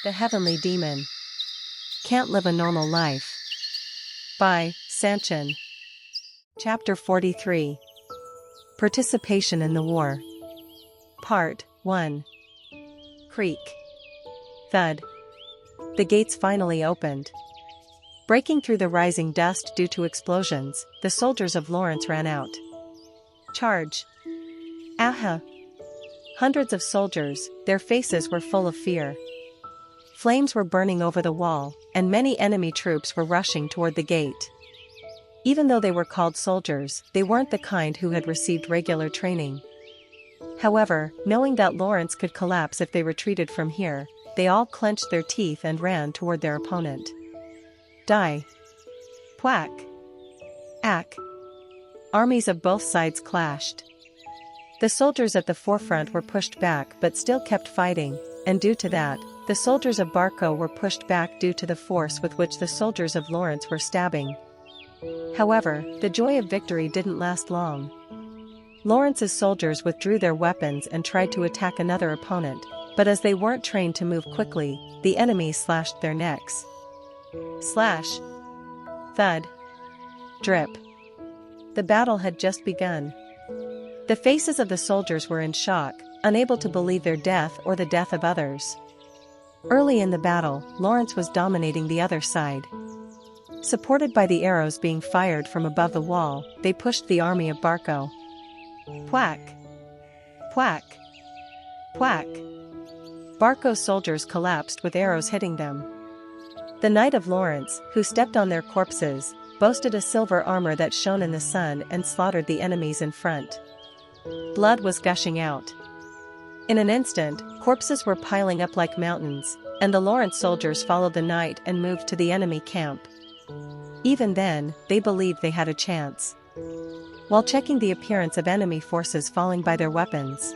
The Heavenly Demon. Can't Live a Normal Life. By Sanchin. Chapter 43. Participation in the War. Part 1. Creak. Thud. The gates finally opened. Breaking through the rising dust due to explosions, the soldiers of Lawrence ran out. Charge! Aha! Hundreds of soldiers, their faces were full of fear. Flames were burning over the wall, and many enemy troops were rushing toward the gate. Even though they were called soldiers, they weren't the kind who had received regular training. However, knowing that Lawrence could collapse if they retreated from here, they all clenched their teeth and ran toward their opponent. Die! Whack! Ack! Armies of both sides clashed. The soldiers at the forefront were pushed back but still kept fighting, and due to that, the soldiers of Barco were pushed back due to the force with which the soldiers of Lawrence were stabbing. However, the joy of victory didn't last long. Lawrence's soldiers withdrew their weapons and tried to attack another opponent, but as they weren't trained to move quickly, the enemy slashed their necks. Slash! Thud! Drip! The battle had just begun. The faces of the soldiers were in shock, unable to believe their death or the death of others. Early in the battle, Lawrence was dominating the other side. Supported by the arrows being fired from above the wall, they pushed the army of Barco. Whack! Whack! Whack! Barco's soldiers collapsed with arrows hitting them. The Knight of Lawrence, who stepped on their corpses, boasted a silver armor that shone in the sun and slaughtered the enemies in front. Blood was gushing out. In an instant, corpses were piling up like mountains, and the Lawrence soldiers followed the knight and moved to the enemy camp. Even then, they believed they had a chance. While checking the appearance of enemy forces falling by their weapons,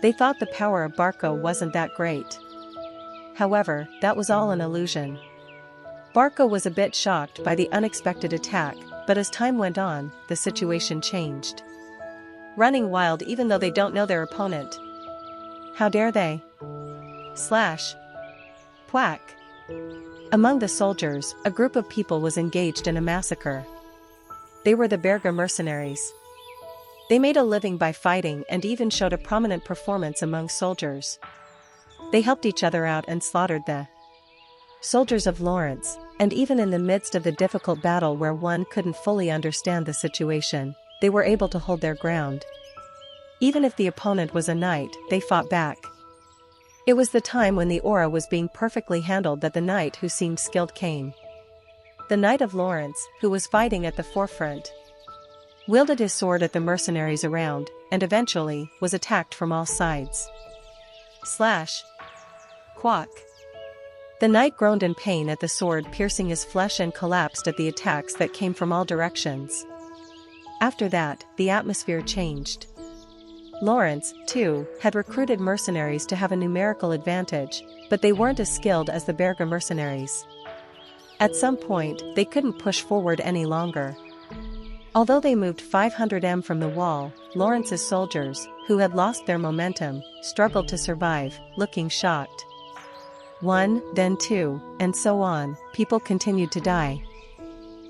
they thought the power of Barco wasn't that great. However, that was all an illusion. Barco was a bit shocked by the unexpected attack, but as time went on, the situation changed. Running wild even though they don't know their opponent. How dare they? Slash! Whack! Among the soldiers, a group of people was engaged in a massacre. They were the Berga mercenaries. They made a living by fighting and even showed a prominent performance among soldiers. They helped each other out and slaughtered the soldiers of Lawrence, and even in the midst of the difficult battle where one couldn't fully understand the situation, they were able to hold their ground. Even if the opponent was a knight, they fought back. It was the time when the aura was being perfectly handled that the knight who seemed skilled came. The Knight of Lawrence, who was fighting at the forefront, wielded his sword at the mercenaries around, and eventually, was attacked from all sides. Slash! Quack! The knight groaned in pain at the sword piercing his flesh and collapsed at the attacks that came from all directions. After that, the atmosphere changed. Lawrence, too, had recruited mercenaries to have a numerical advantage, but they weren't as skilled as the Berga mercenaries. At some point, they couldn't push forward any longer. Although they moved 500 m from the wall, Lawrence's soldiers, who had lost their momentum, struggled to survive, looking shocked. One, then two, and so on, people continued to die.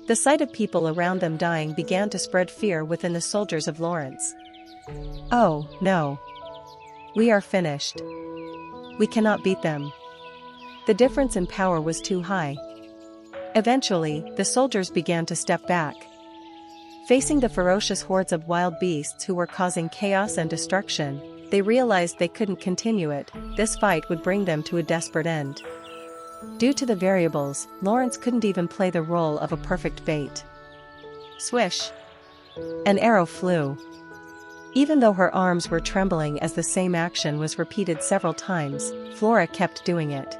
The sight of people around them dying began to spread fear within the soldiers of Lawrence. Oh, no. We are finished. We cannot beat them. The difference in power was too high. Eventually, the soldiers began to step back. Facing the ferocious hordes of wild beasts who were causing chaos and destruction, they realized they couldn't continue it. This fight would bring them to a desperate end. Due to the variables, Lawrence couldn't even play the role of a perfect bait. Swish! An arrow flew. Even though her arms were trembling as the same action was repeated several times, Flora kept doing it.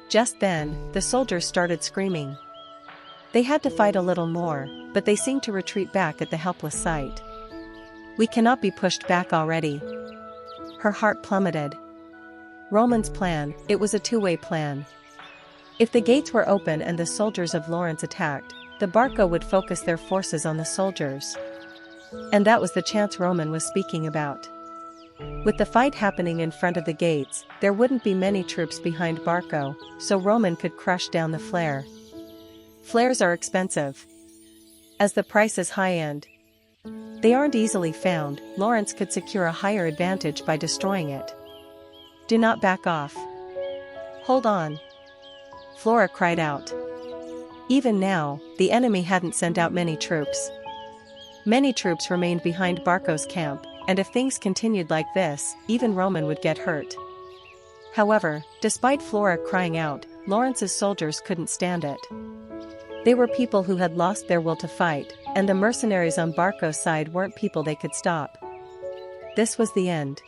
Just then, the soldiers started screaming. They had to fight a little more, but they seemed to retreat back at the helpless sight. We cannot be pushed back already. Her heart plummeted. Roman's plan, it was a two-way plan. If the gates were open and the soldiers of Lawrence attacked, the Barco would focus their forces on the soldiers. And that was the chance Roman was speaking about. With the fight happening in front of the gates, there wouldn't be many troops behind Barco, so Roman could crush down the flare. Flares are expensive. As the price is high-end, they aren't easily found. Lawrence could secure a higher advantage by destroying it. Do not back off. Hold on. Flora cried out. Even now, the enemy hadn't sent out many troops. Many troops remained behind Barco's camp, and if things continued like this, even Roman would get hurt. However, despite Flora crying out, Lawrence's soldiers couldn't stand it. They were people who had lost their will to fight, and the mercenaries on Barco's side weren't people they could stop. This was the end.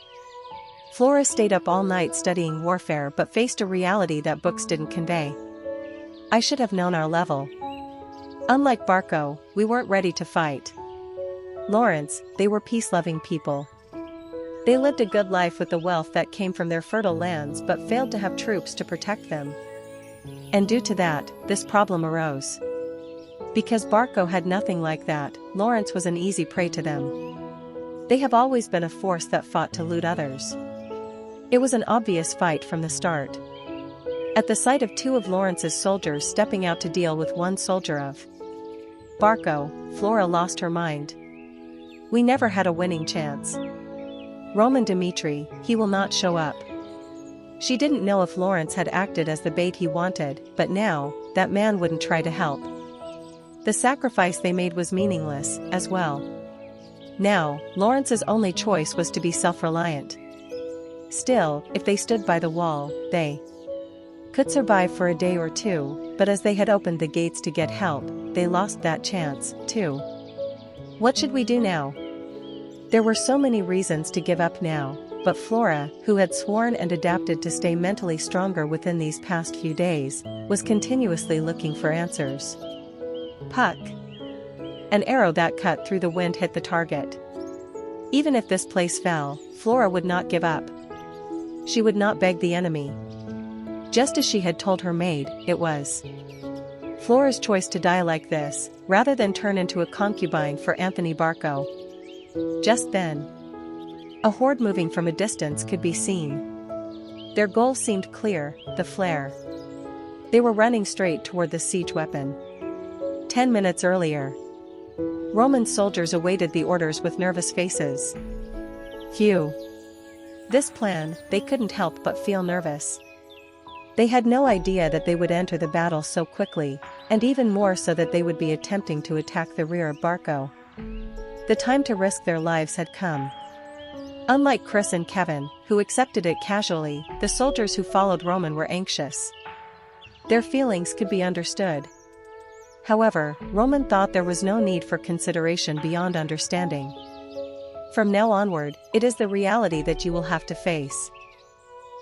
Flora stayed up all night studying warfare but faced a reality that books didn't convey. I should have known our level. Unlike Barco, we weren't ready to fight. Lawrence, they were peace-loving people. They lived a good life with the wealth that came from their fertile lands but failed to have troops to protect them. And due to that, this problem arose. Because Barco had nothing like that, Lawrence was an easy prey to them. They have always been a force that fought to loot others. It was an obvious fight from the start. At the sight of two of Lawrence's soldiers stepping out to deal with one soldier of Barco, Flora lost her mind. We never had a winning chance. Roman Dmitri, he will not show up. She didn't know if Lawrence had acted as the bait he wanted, but now, that man wouldn't try to help. The sacrifice they made was meaningless, as well. Now, Lawrence's only choice was to be self-reliant. Still, if they stood by the wall, they could survive for a day or two, but as they had opened the gates to get help, they lost that chance, too. What should we do now? There were so many reasons to give up now, but Flora, who had sworn and adapted to stay mentally stronger within these past few days, was continuously looking for answers. Puck. An arrow that cut through the wind hit the target. Even if this place fell, Flora would not give up. She would not beg the enemy. Just as she had told her maid, it was Flora's choice to die like this, rather than turn into a concubine for Anthony Barco. Just then, a horde moving from a distance could be seen. Their goal seemed clear, the flare. They were running straight toward the siege weapon. 10 minutes earlier, Roman soldiers awaited the orders with nervous faces. Phew. This plan, they couldn't help but feel nervous. They had no idea that they would enter the battle so quickly, and even more so that they would be attempting to attack the rear of Barco. The time to risk their lives had come. Unlike Chris and Kevin, who accepted it casually, the soldiers who followed Roman were anxious. Their feelings could be understood. However, Roman thought there was no need for consideration beyond understanding. From now onward, it is the reality that you will have to face.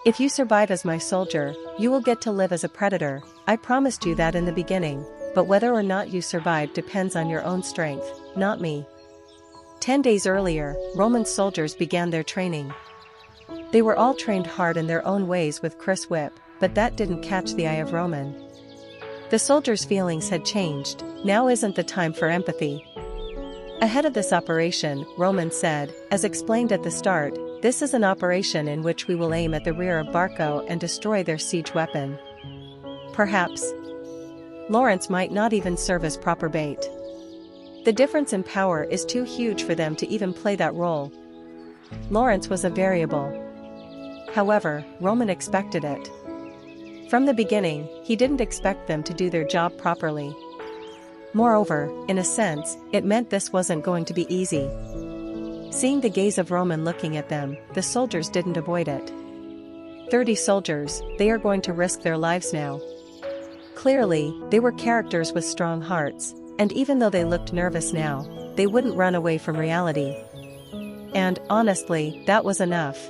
If you survive as my soldier, you will get to live as a predator. I promised you that in the beginning, but whether or not you survive depends on your own strength, not me. 10 days earlier, Roman soldiers began their training. They were all trained hard in their own ways with Chris Whip, but that didn't catch the eye of Roman. The soldiers' feelings had changed. Now isn't the time for empathy. Ahead of this operation, Roman said, as explained at the start, this is an operation in which we will aim at the rear of Barco and destroy their siege weapon. Perhaps Lawrence might not even serve as proper bait. The difference in power is too huge for them to even play that role. Lawrence was a variable. However, Roman expected it. From the beginning, he didn't expect them to do their job properly. Moreover, in a sense, it meant this wasn't going to be easy. Seeing the gaze of Roman looking at them, the soldiers didn't avoid it. 30 soldiers, they are going to risk their lives now. Clearly, they were characters with strong hearts, and even though they looked nervous now, they wouldn't run away from reality. And, honestly, that was enough.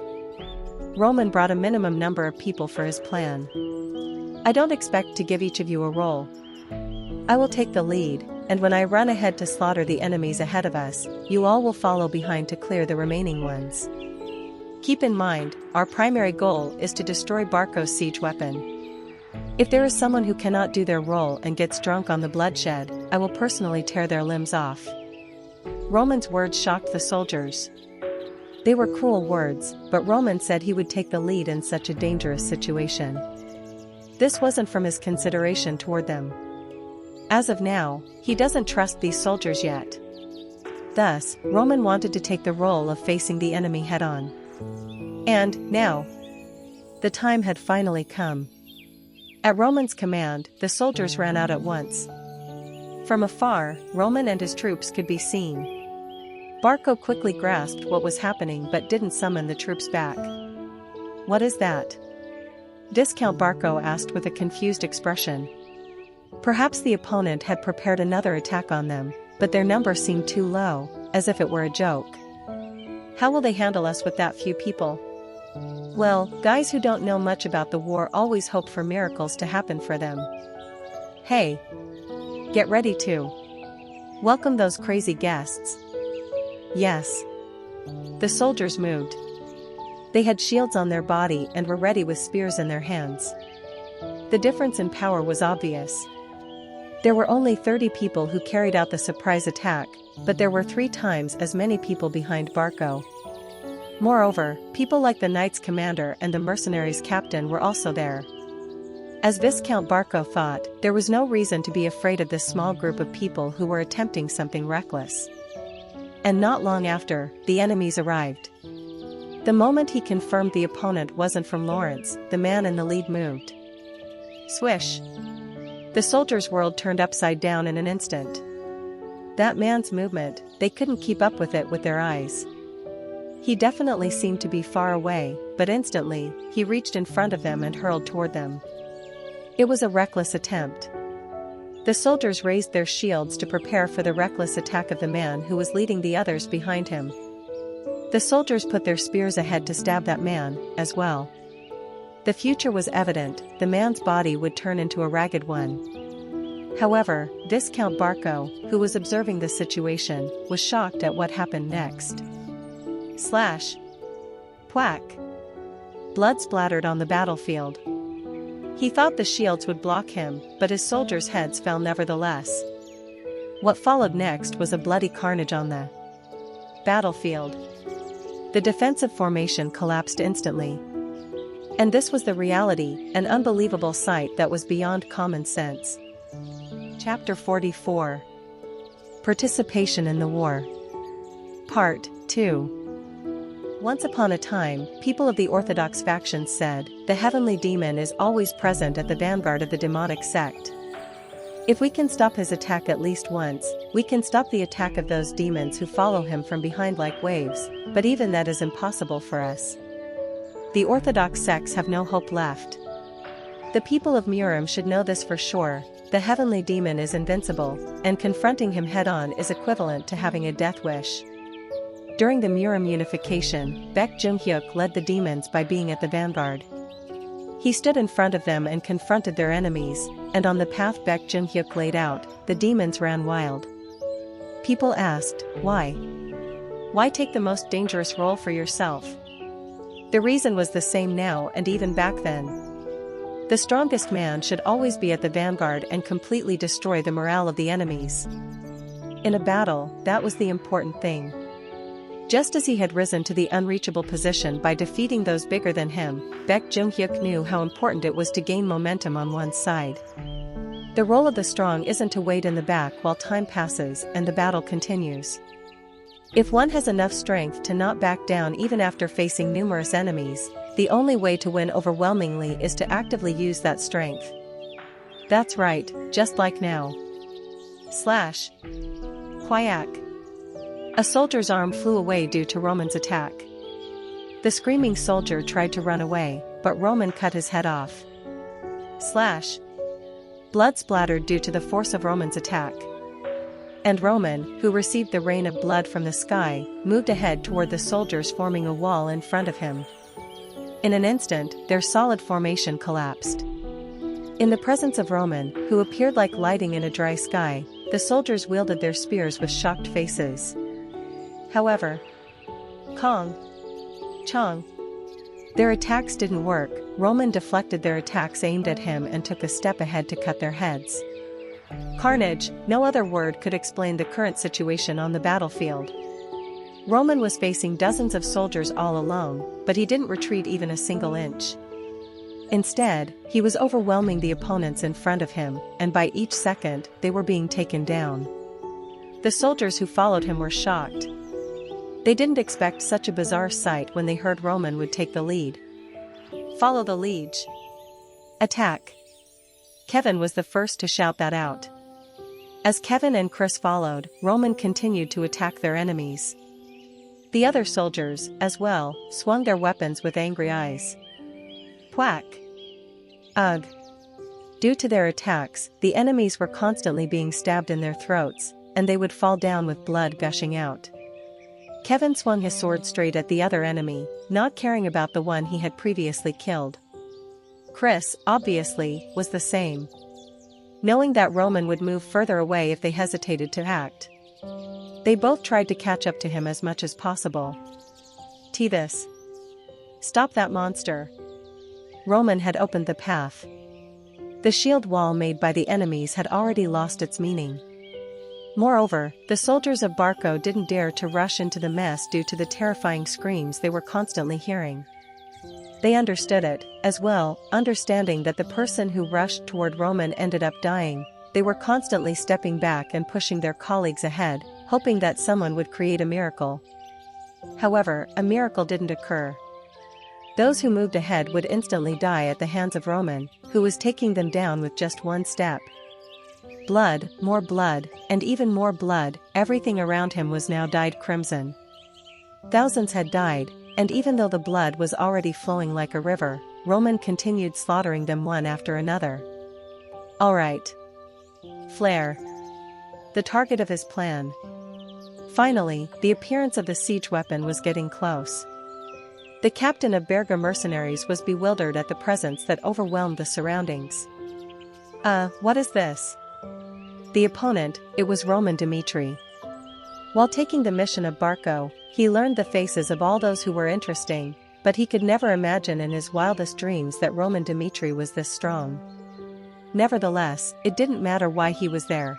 Roman brought a minimum number of people for his plan. I don't expect to give each of you a role. I will take the lead, and when I run ahead to slaughter the enemies ahead of us, you all will follow behind to clear the remaining ones. Keep in mind, our primary goal is to destroy Barco's siege weapon. If there is someone who cannot do their role and gets drunk on the bloodshed, I will personally tear their limbs off. Roman's words shocked the soldiers. They were cruel words, but Roman said he would take the lead in such a dangerous situation. This wasn't from his consideration toward them. As of now, he doesn't trust these soldiers yet. Thus, Roman wanted to take the role of facing the enemy head-on. And, now, the time had finally come. At Roman's command, the soldiers ran out at once. From afar, Roman and his troops could be seen. Barco quickly grasped what was happening but didn't summon the troops back. "What is that?" Viscount Barco asked with a confused expression. Perhaps the opponent had prepared another attack on them, but their number seemed too low, as if it were a joke. "How will they handle us with that few people?" "Well, guys who don't know much about the war always hope for miracles to happen for them. Hey, get ready to welcome those crazy guests." Yes. The soldiers moved. They had shields on their body and were ready with spears in their hands. The difference in power was obvious. There were only 30 people who carried out the surprise attack, but there were 3 times as many people behind Barco. Moreover, people like the knight's commander and the mercenaries' captain were also there. As Viscount Barco thought, there was no reason to be afraid of this small group of people who were attempting something reckless. And not long after, the enemies arrived. The moment he confirmed the opponent wasn't from Lawrence, the man in the lead moved. Swish! The soldiers' world turned upside down in an instant. That man's movement, they couldn't keep up with it with their eyes. He definitely seemed to be far away, but instantly, he reached in front of them and hurled toward them. It was a reckless attempt. The soldiers raised their shields to prepare for the reckless attack of the man who was leading the others behind him. The soldiers put their spears ahead to stab that man, as well. The future was evident, the man's body would turn into a ragged one. However, Viscount Barco, who was observing the situation, was shocked at what happened next. Slash! Whack! Blood splattered on the battlefield. He thought the shields would block him, but his soldiers' heads fell nevertheless. What followed next was a bloody carnage on the battlefield. The defensive formation collapsed instantly. And this was the reality, an unbelievable sight that was beyond common sense. Chapter 44. Participation in the War. Part 2. Once upon a time, people of the Orthodox faction said, the heavenly demon is always present at the vanguard of the demonic sect. If we can stop his attack at least once, we can stop the attack of those demons who follow him from behind like waves, but even that is impossible for us. The Orthodox sects have no hope left. The people of Murim should know this for sure, the heavenly demon is invincible, and confronting him head-on is equivalent to having a death wish. During the Murim unification, Baek Jung-hyuk led the demons by being at the vanguard. He stood in front of them and confronted their enemies, and on the path Baek Jung-hyuk laid out, the demons ran wild. People asked, why? Why take the most dangerous role for yourself? The reason was the same now and even back then. The strongest man should always be at the vanguard and completely destroy the morale of the enemies. In a battle, that was the important thing. Just as he had risen to the unreachable position by defeating those bigger than him, Baek Jung-hyuk knew how important it was to gain momentum on one's side. The role of the strong isn't to wait in the back while time passes and the battle continues. If one has enough strength to not back down even after facing numerous enemies, the only way to win overwhelmingly is to actively use that strength. That's right, just like now. Slash. Quack. A soldier's arm flew away due to Roman's attack. The screaming soldier tried to run away, but Roman cut his head off. Slash. Blood splattered due to the force of Roman's attack. And Roman, who received the rain of blood from the sky, moved ahead toward the soldiers forming a wall in front of him. In an instant, their solid formation collapsed. In the presence of Roman, who appeared like lighting in a dry sky, the soldiers wielded their spears with shocked faces. However, Kong, Chong, their attacks didn't work. Roman deflected their attacks aimed at him and took a step ahead to cut their heads. Carnage, no other word could explain the current situation on the battlefield. Roman was facing dozens of soldiers all alone, but he didn't retreat even a single inch. Instead, he was overwhelming the opponents in front of him, and by each second, they were being taken down. The soldiers who followed him were shocked. They didn't expect such a bizarre sight when they heard Roman would take the lead. "Follow the liege. Attack." Kevin was the first to shout that out. As Kevin and Chris followed, Roman continued to attack their enemies. The other soldiers, as well, swung their weapons with angry eyes. Whack! Ugh! Due to their attacks, the enemies were constantly being stabbed in their throats, and they would fall down with blood gushing out. Kevin swung his sword straight at the other enemy, not caring about the one he had previously killed. Chris, obviously, was the same. Knowing that Roman would move further away if they hesitated to act, they both tried to catch up to him as much as possible. "Tevis! Stop that monster!" Roman had opened the path. The shield wall made by the enemies had already lost its meaning. Moreover, the soldiers of Barco didn't dare to rush into the mess due to the terrifying screams they were constantly hearing. They understood it, as well, understanding that the person who rushed toward Roman ended up dying. They were constantly stepping back and pushing their colleagues ahead, hoping that someone would create a miracle. However, a miracle didn't occur. Those who moved ahead would instantly die at the hands of Roman, who was taking them down with just one step. Blood, and even more blood, everything around him was now dyed crimson. Thousands had died, and even though the blood was already flowing like a river, Roman continued slaughtering them one after another. Alright. Flare. The target of his plan. Finally, the appearance of the siege weapon was getting close. The captain of Berga mercenaries was bewildered at the presence that overwhelmed the surroundings. What is this? The opponent, it was Roman Dimitri. While taking the mission of Barco, he learned the faces of all those who were interesting, but he could never imagine in his wildest dreams that Roman Dimitri was this strong. Nevertheless, it didn't matter why he was there.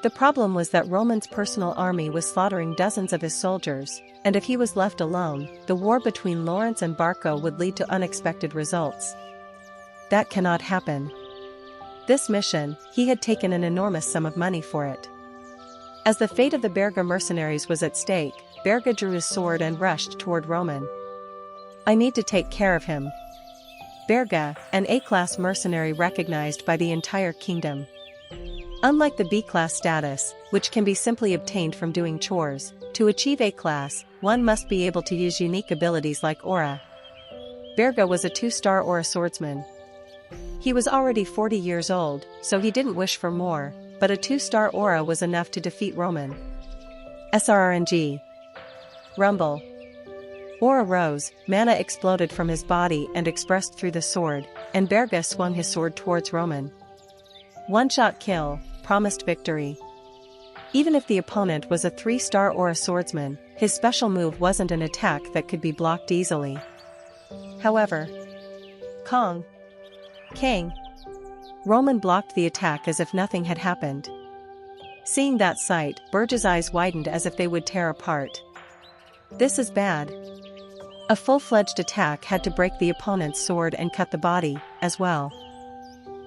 The problem was that Roman's personal army was slaughtering dozens of his soldiers, and if he was left alone, the war between Lawrence and Barco would lead to unexpected results. That cannot happen. This mission, he had taken an enormous sum of money for it. As the fate of the Berga mercenaries was at stake, Berga drew his sword and rushed toward Roman. "I need to take care of him." Berga, an A-class mercenary recognized by the entire kingdom. Unlike the B-class status, which can be simply obtained from doing chores, to achieve A-class, one must be able to use unique abilities like aura. Berga was a 2-star aura swordsman. He was already 40 years old, so he didn't wish for more, but a 2-star aura was enough to defeat Roman. SRNG. Rumble. Aura rose, mana exploded from his body and expressed through the sword, and Berga swung his sword towards Roman. One-shot kill, promised victory. Even if the opponent was a 3-star aura swordsman, his special move wasn't an attack that could be blocked easily. However, Kong. Kang. Roman blocked the attack as if nothing had happened. Seeing that sight, Burge's eyes widened as if they would tear apart. This is bad. A full-fledged attack had to break the opponent's sword and cut the body, as well.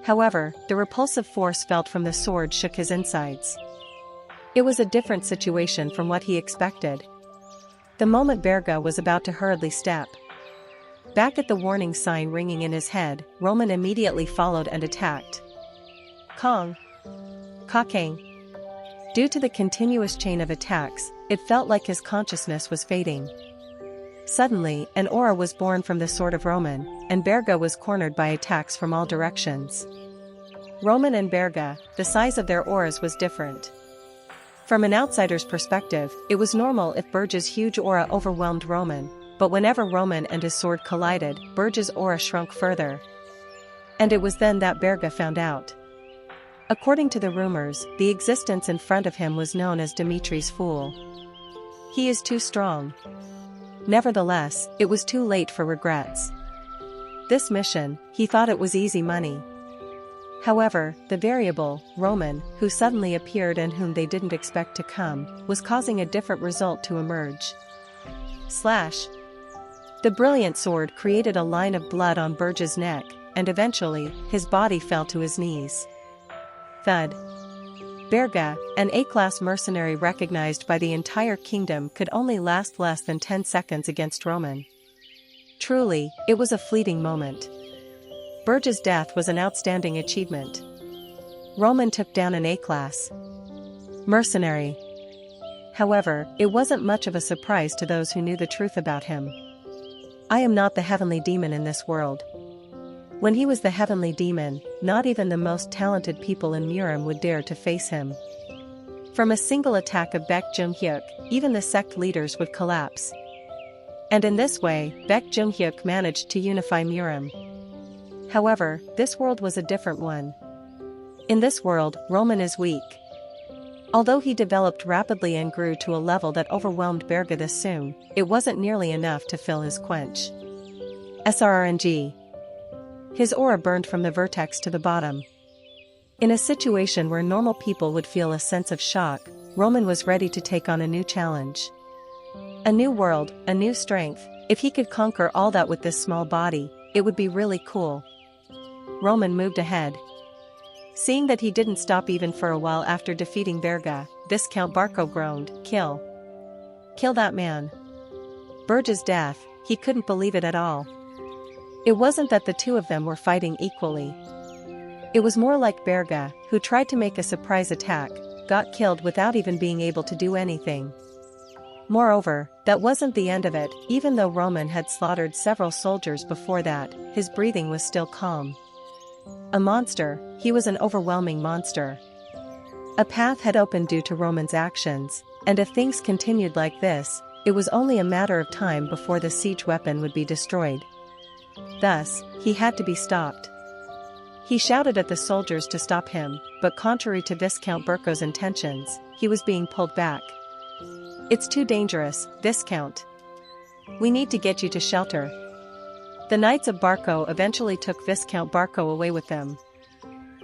However, the repulsive force felt from the sword shook his insides. It was a different situation from what he expected. The moment Berga was about to hurriedly step back at the warning sign ringing in his head, Roman immediately followed and attacked. Kong. Kakang. Due to the continuous chain of attacks, it felt like his consciousness was fading. Suddenly, an aura was born from the sword of Roman, and Berga was cornered by attacks from all directions. Roman and Berga, the size of their auras was different. From an outsider's perspective, it was normal if Burge's huge aura overwhelmed Roman, but whenever Roman and his sword collided, Burge's aura shrunk further. And it was then that Berga found out. According to the rumors, the existence in front of him was known as Dimitri's Fool. He is too strong. Nevertheless, it was too late for regrets. This mission, he thought it was easy money. However, the variable, Roman, who suddenly appeared and whom they didn't expect to come, was causing a different result to emerge. Slash. The brilliant sword created a line of blood on Burge's neck, and eventually, his body fell to his knees. Thud. Berga, an A-class mercenary recognized by the entire kingdom, could only last less than 10 seconds against Roman. Truly, it was a fleeting moment. Burge's death was an outstanding achievement. Roman took down an A-class mercenary. However, it wasn't much of a surprise to those who knew the truth about him. I am not the heavenly demon in this world. When he was the heavenly demon, not even the most talented people in Murim would dare to face him. From a single attack of Baek Jung-hyuk, even the sect leaders would collapse. And in this way, Baek Jung-hyuk managed to unify Murim. However, this world was a different one. In this world, Roman is weak. Although he developed rapidly and grew to a level that overwhelmed Berga this soon, it wasn't nearly enough to fill his quench. SRNG. His aura burned from the vertex to the bottom. In a situation where normal people would feel a sense of shock, Roman was ready to take on a new challenge. A new world, a new strength. If he could conquer all that with this small body, it would be really cool. Roman moved ahead. Seeing that he didn't stop even for a while after defeating Berga, Viscount Barco groaned, "Kill. Kill that man." Burge's death, he couldn't believe it at all. It wasn't that the two of them were fighting equally. It was more like Berga, who tried to make a surprise attack, got killed without even being able to do anything. Moreover, that wasn't the end of it. Even though Roman had slaughtered several soldiers before that, his breathing was still calm. A monster, he was an overwhelming monster. A path had opened due to Roman's actions, and if things continued like this, it was only a matter of time before the siege weapon would be destroyed. Thus, he had to be stopped. He shouted at the soldiers to stop him, but contrary to Viscount Barco's intentions, he was being pulled back. "It's too dangerous, Viscount. We need to get you to shelter." The Knights of Barco eventually took Viscount Barco away with them.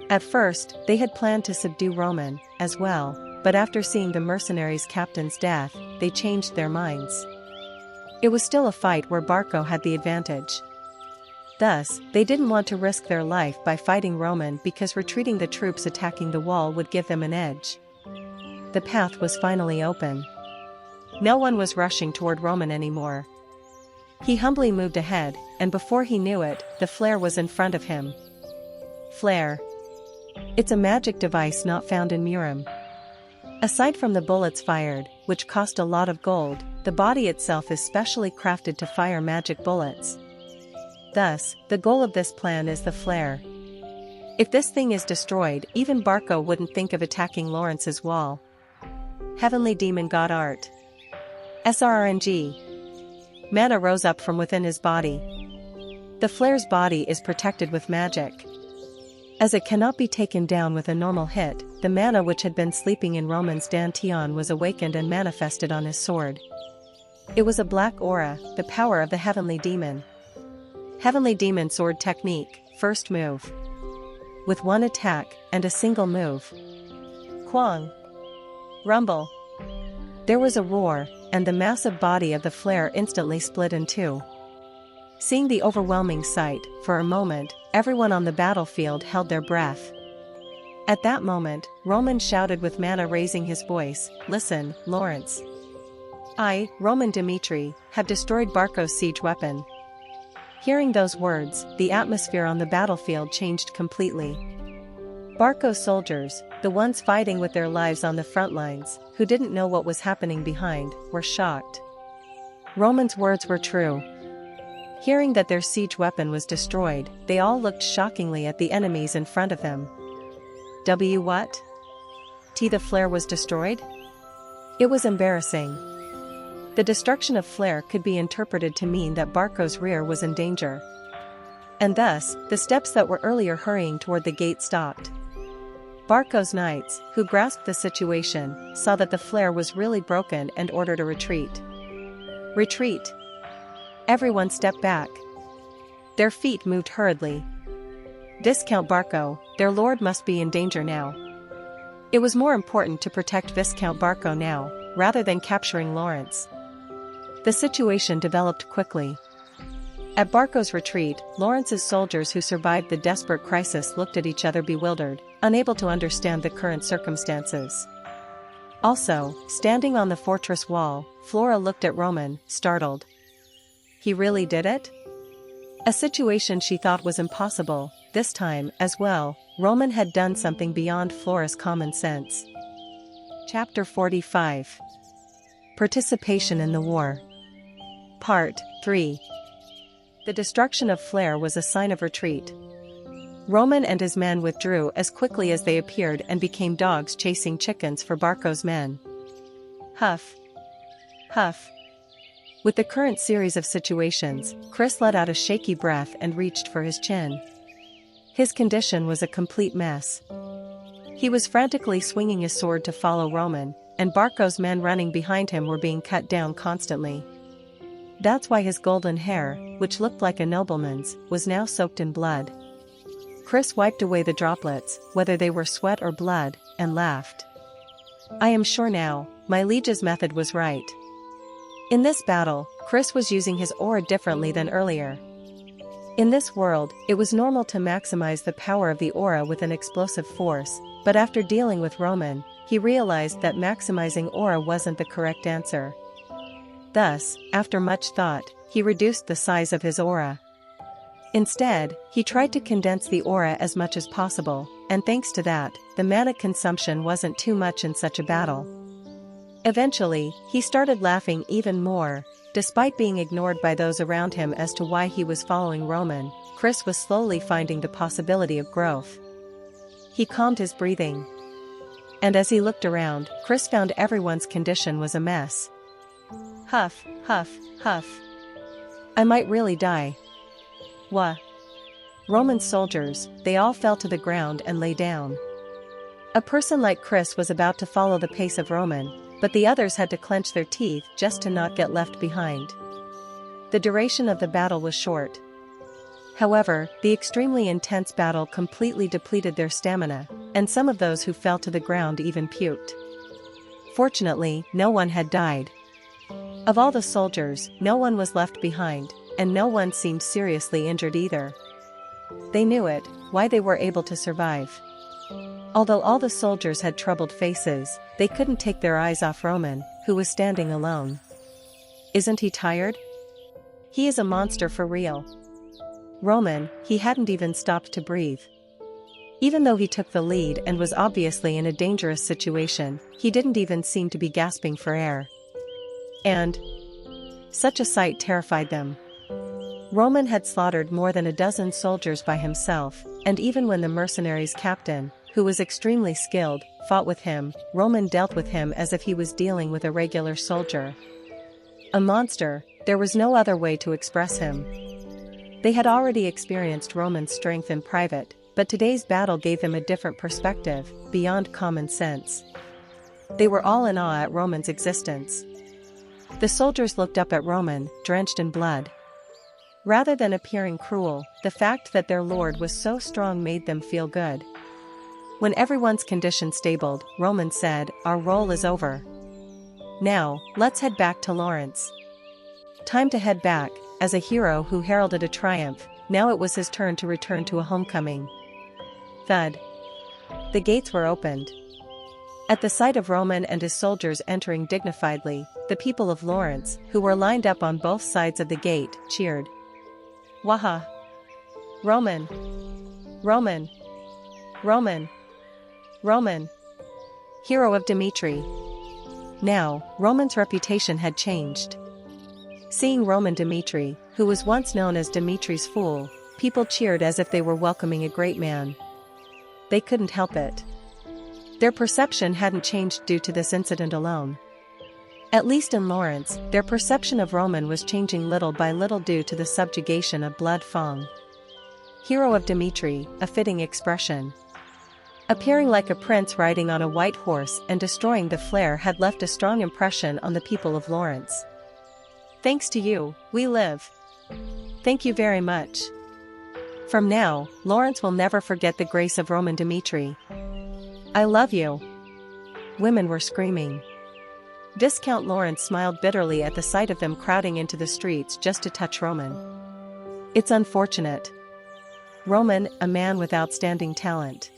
At first, they had planned to subdue Roman, as well, but after seeing the mercenaries' captain's death, they changed their minds. It was still a fight where Barco had the advantage. Thus, they didn't want to risk their life by fighting Roman because retreating the troops attacking the wall would give them an edge. The path was finally open. No one was rushing toward Roman anymore. He humbly moved ahead, and before he knew it, the flare was in front of him. Flare. It's a magic device not found in Murim. Aside from the bullets fired, which cost a lot of gold, the body itself is specially crafted to fire magic bullets. Thus, the goal of this plan is the flare. If this thing is destroyed, even Barco wouldn't think of attacking Lawrence's wall. Heavenly Demon God Art. SRNG. Mana rose up from within his body. The flare's body is protected with magic. As it cannot be taken down with a normal hit, the mana which had been sleeping in Roman's dantian was awakened and manifested on his sword. It was a black aura, the power of the Heavenly Demon. Heavenly Demon Sword Technique, first move. With one attack, and a single move. Quang. Rumble. There was a roar, and the massive body of the flare instantly split in two. Seeing the overwhelming sight, for a moment, everyone on the battlefield held their breath. At that moment, Roman shouted with mana raising his voice, "Listen, Lawrence. I, Roman Dmitri, have destroyed Barco's siege weapon." Hearing those words, the atmosphere on the battlefield changed completely. Barco's soldiers, the ones fighting with their lives on the front lines, who didn't know what was happening behind, were shocked. Roman's words were true. Hearing that their siege weapon was destroyed, they all looked shockingly at the enemies in front of them. What? The flare was destroyed? It was embarrassing. The destruction of flare could be interpreted to mean that Barco's rear was in danger. And thus, the steps that were earlier hurrying toward the gate stopped. Barco's knights, who grasped the situation, saw that the flare was really broken and ordered a retreat. Retreat! Everyone stepped back. Their feet moved hurriedly. Viscount Barco, their lord must be in danger now. It was more important to protect Viscount Barco now, rather than capturing Lawrence. The situation developed quickly. At Barco's retreat, Lawrence's soldiers who survived the desperate crisis looked at each other bewildered, unable to understand the current circumstances. Also, standing on the fortress wall, Flora looked at Roman, startled. He really did it? A situation she thought was impossible. This time, as well, Roman had done something beyond Flora's common sense. Chapter 45. Participation in the War. Part 3. The destruction of Flare was a sign of retreat. Roman and his men withdrew as quickly as they appeared and became dogs chasing chickens for Barco's men. Huff. Huff. With the current series of situations, Chris let out a shaky breath and reached for his chin. His condition was a complete mess. He was frantically swinging his sword to follow Roman, and Barco's men running behind him were being cut down constantly. That's why his golden hair, which looked like a nobleman's, was now soaked in blood. Chris wiped away the droplets, whether they were sweat or blood, and laughed. I am sure now, my liege's method was right. In this battle, Chris was using his aura differently than earlier. In this world, it was normal to maximize the power of the aura with an explosive force, but after dealing with Roman, he realized that maximizing aura wasn't the correct answer. Thus, after much thought, he reduced the size of his aura. Instead, he tried to condense the aura as much as possible, and thanks to that, the mana consumption wasn't too much in such a battle. Eventually, he started laughing even more. Despite being ignored by those around him as to why he was following Roman, Chris was slowly finding the possibility of growth. He calmed his breathing. And as he looked around, Chris found everyone's condition was a mess. Huff, huff, huff. I might really die. Wah. Roman soldiers, they all fell to the ground and lay down. A person like Chris was about to follow the pace of Roman, but the others had to clench their teeth just to not get left behind. The duration of the battle was short. However, the extremely intense battle completely depleted their stamina, and some of those who fell to the ground even puked. Fortunately, no one had died. Of all the soldiers, no one was left behind, and no one seemed seriously injured either. They knew it, why they were able to survive. Although all the soldiers had troubled faces, they couldn't take their eyes off Roman, who was standing alone. Isn't he tired? He is a monster for real. Roman, he hadn't even stopped to breathe. Even though he took the lead and was obviously in a dangerous situation, he didn't even seem to be gasping for air. And such a sight terrified them. Roman had slaughtered more than a dozen soldiers by himself, and even when the mercenaries' captain, who was extremely skilled, fought with him, Roman dealt with him as if he was dealing with a regular soldier. A monster, there was no other way to express him. They had already experienced Roman's strength in private, but today's battle gave them a different perspective, beyond common sense. They were all in awe at Roman's existence. The soldiers looked up at Roman, drenched in blood. Rather than appearing cruel, the fact that their lord was so strong made them feel good. When everyone's condition stabled, Roman said, "Our role is over. Now, let's head back to Lawrence." Time to head back. As a hero who heralded a triumph, now it was his turn to return to a homecoming. Thud. The gates were opened. At the sight of Roman and his soldiers entering dignifiedly, the people of Lawrence, who were lined up on both sides of the gate, cheered. Waha! Roman! Roman! Roman! Roman! Hero of Dmitri! Now, Roman's reputation had changed. Seeing Roman Dmitri, who was once known as Dmitri's fool, people cheered as if they were welcoming a great man. They couldn't help it. Their perception hadn't changed due to this incident alone. At least in Lawrence, their perception of Roman was changing little by little due to the subjugation of Blood Fong. Hero of Dmitri, a fitting expression. Appearing like a prince riding on a white horse and destroying the flare had left a strong impression on the people of Lawrence. Thanks to you, we live. Thank you very much. From now, Lawrence will never forget the grace of Roman Dmitri. I love you. Women were screaming. Discount Lawrence smiled bitterly at the sight of them crowding into the streets just to touch Roman. It's unfortunate. Roman, a man with outstanding talent.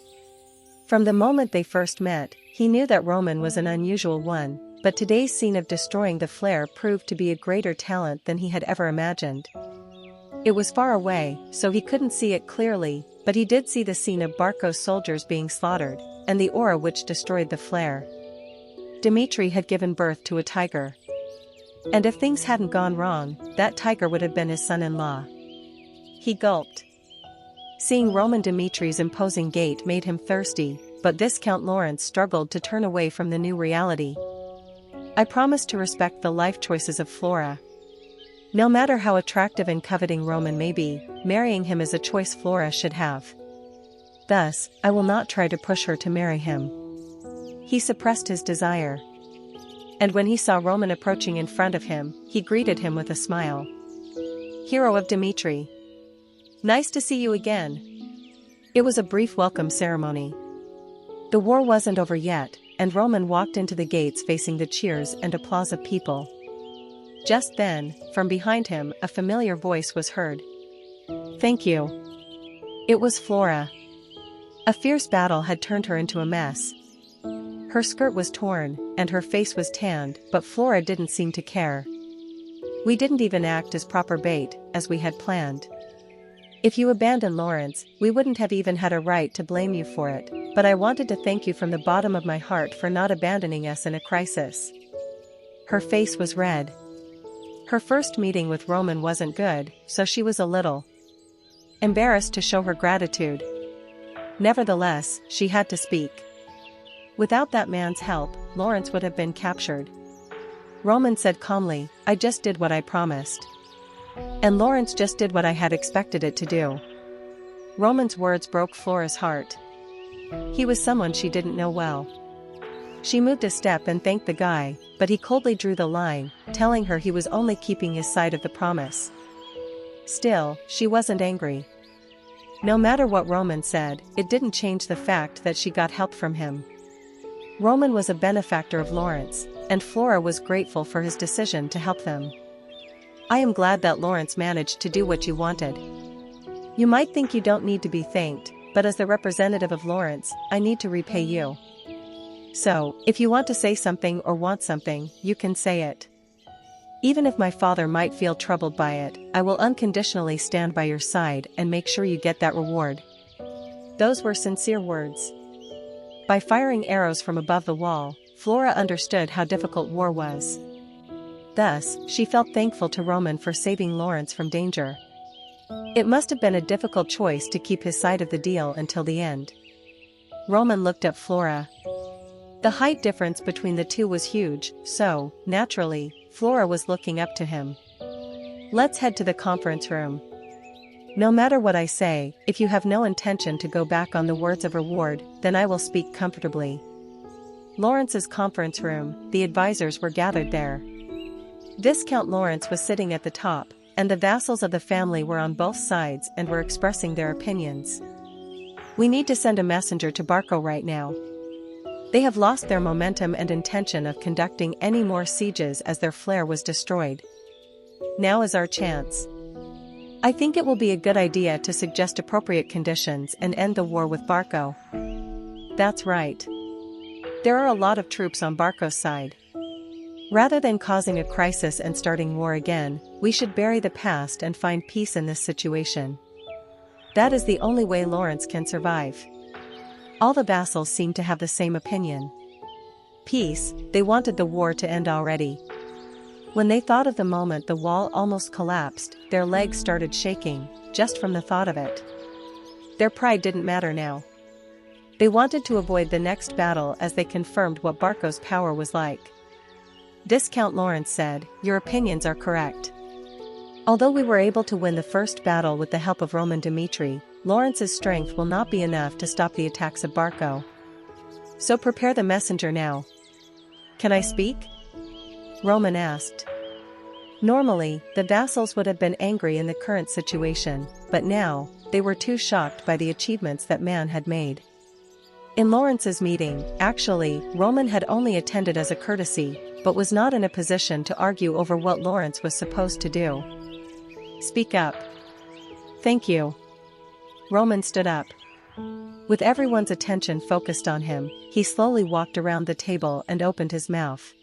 From the moment they first met, he knew that Roman was an unusual one, but today's scene of destroying the flare proved to be a greater talent than he had ever imagined. It was far away, so he couldn't see it clearly, but he did see the scene of Barco's soldiers being slaughtered, and the aura which destroyed the flare. Dmitri had given birth to a tiger. And if things hadn't gone wrong, that tiger would have been his son-in-law. He gulped. Seeing Roman Dmitri's imposing gait made him thirsty, but Viscount Lawrence struggled to turn away from the new reality. I promised to respect the life choices of Flora. No matter how attractive and coveting Roman may be, marrying him is a choice Flora should have. Thus, I will not try to push her to marry him. He suppressed his desire. And when he saw Roman approaching in front of him, he greeted him with a smile. Hero of Dmitri. Nice to see you again. It was a brief welcome ceremony. The war wasn't over yet, and Roman walked into the gates facing the cheers and applause of people. Just then, from behind him, a familiar voice was heard. Thank you. It was Flora. A fierce battle had turned her into a mess. Her skirt was torn, and her face was tanned, but Flora didn't seem to care. We didn't even act as proper bait, as we had planned. If you abandoned Lawrence, we wouldn't have even had a right to blame you for it, but I wanted to thank you from the bottom of my heart for not abandoning us in a crisis. Her face was red. Her first meeting with Roman wasn't good, so she was a little embarrassed to show her gratitude. Nevertheless, she had to speak. Without that man's help, Lawrence would have been captured. Roman said calmly, I just did what I promised. And Lawrence just did what I had expected it to do. Roman's words broke Flora's heart. He was someone she didn't know well. She moved a step and thanked the guy, but he coldly drew the line, telling her he was only keeping his side of the promise. Still, she wasn't angry. No matter what Roman said, it didn't change the fact that she got help from him. Roman was a benefactor of Lawrence, and Flora was grateful for his decision to help them. I am glad that Lawrence managed to do what you wanted. You might think you don't need to be thanked, but as the representative of Lawrence, I need to repay you. So, if you want to say something or want something, you can say it. Even if my father might feel troubled by it, I will unconditionally stand by your side and make sure you get that reward. Those were sincere words. By firing arrows from above the wall, Flora understood how difficult war was. Thus, she felt thankful to Roman for saving Lawrence from danger. It must have been a difficult choice to keep his side of the deal until the end. Roman looked at Flora. The height difference between the two was huge, so, naturally, Flora was looking up to him. Let's head to the conference room. No matter what I say, if you have no intention to go back on the words of reward, then I will speak comfortably. Lawrence's conference room, the advisors were gathered there. Viscount Lawrence was sitting at the top, and the vassals of the family were on both sides and were expressing their opinions. We need to send a messenger to Barco right now. They have lost their momentum and intention of conducting any more sieges as their flare was destroyed. Now is our chance. I think it will be a good idea to suggest appropriate conditions and end the war with Barco. That's right. There are a lot of troops on Barco's side. Rather than causing a crisis and starting war again, we should bury the past and find peace in this situation. That is the only way Lawrence can survive. All the vassals seemed to have the same opinion. Peace, they wanted the war to end already. When they thought of the moment the wall almost collapsed, their legs started shaking, just from the thought of it. Their pride didn't matter now. They wanted to avoid the next battle as they confirmed what Barco's power was like. Viscount Lawrence said, your opinions are correct. Although we were able to win the first battle with the help of Roman Dmitri, Lawrence's strength will not be enough to stop the attacks of Barco. So prepare the messenger now. Can I speak? Roman asked. Normally, the vassals would have been angry in the current situation, but now, they were too shocked by the achievements that man had made. In Lawrence's meeting, actually, Roman had only attended as a courtesy, but was not in a position to argue over what Lawrence was supposed to do. "Speak up." "Thank you." Roman stood up. With everyone's attention focused on him, he slowly walked around the table and opened his mouth.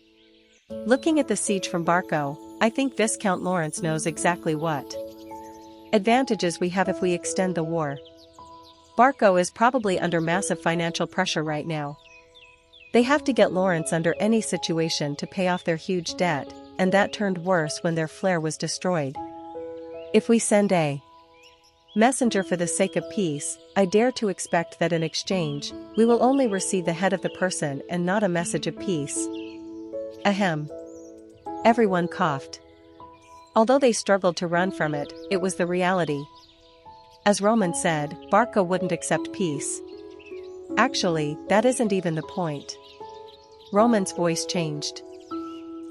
"Looking at the siege from Barco, I think Viscount Lawrence knows exactly what advantages we have if we extend the war. Barco is probably under massive financial pressure right now. They have to get Lawrence under any situation to pay off their huge debt, and that turned worse when their flare was destroyed. If we send a messenger for the sake of peace, I dare to expect that in exchange, we will only receive the head of the person and not a message of peace." Ahem. Everyone coughed. Although they struggled to run from it, it was the reality. As Roman said, Barca wouldn't accept peace. Actually, that isn't even the point. Roman's voice changed.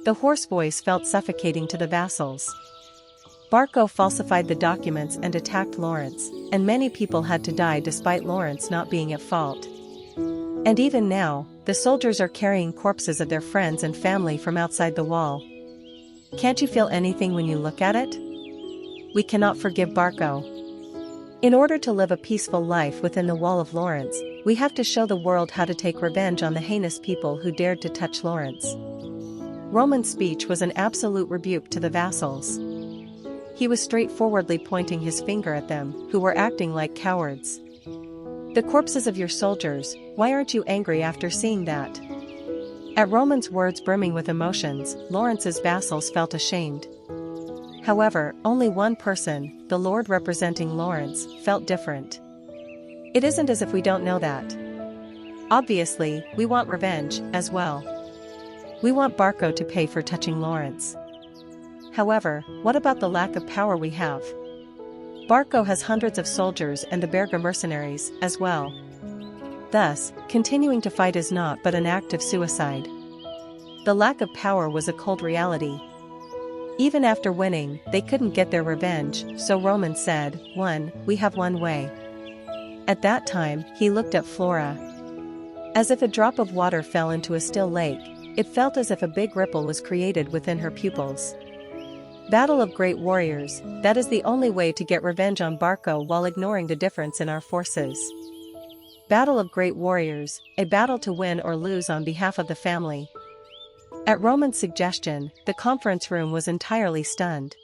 The hoarse voice felt suffocating to the vassals. Barco falsified the documents and attacked Lawrence, and many people had to die despite Lawrence not being at fault. And even now, the soldiers are carrying corpses of their friends and family from outside the wall. Can't you feel anything when you look at it? We cannot forgive Barco. In order to live a peaceful life within the wall of Lawrence, we have to show the world how to take revenge on the heinous people who dared to touch Lawrence. Roman's speech was an absolute rebuke to the vassals. He was straightforwardly pointing his finger at them, who were acting like cowards. "The corpses of your soldiers, why aren't you angry after seeing that?" At Roman's words brimming with emotions, Lawrence's vassals felt ashamed. However, only one person, the lord representing Lawrence, felt different. "It isn't as if we don't know that. Obviously, we want revenge, as well. We want Barco to pay for touching Lawrence. However, what about the lack of power we have? Barco has hundreds of soldiers and the Berger mercenaries, as well. Thus, continuing to fight is not but an act of suicide." The lack of power was a cold reality. Even after winning, they couldn't get their revenge, so Roman said, "We have one way." At that time, he looked at Flora. As if a drop of water fell into a still lake, it felt as if a big ripple was created within her pupils. "Battle of great warriors, that is the only way to get revenge on Barco while ignoring the difference in our forces. Battle of great warriors, a battle to win or lose on behalf of the family." At Roman's suggestion, the conference room was entirely stunned.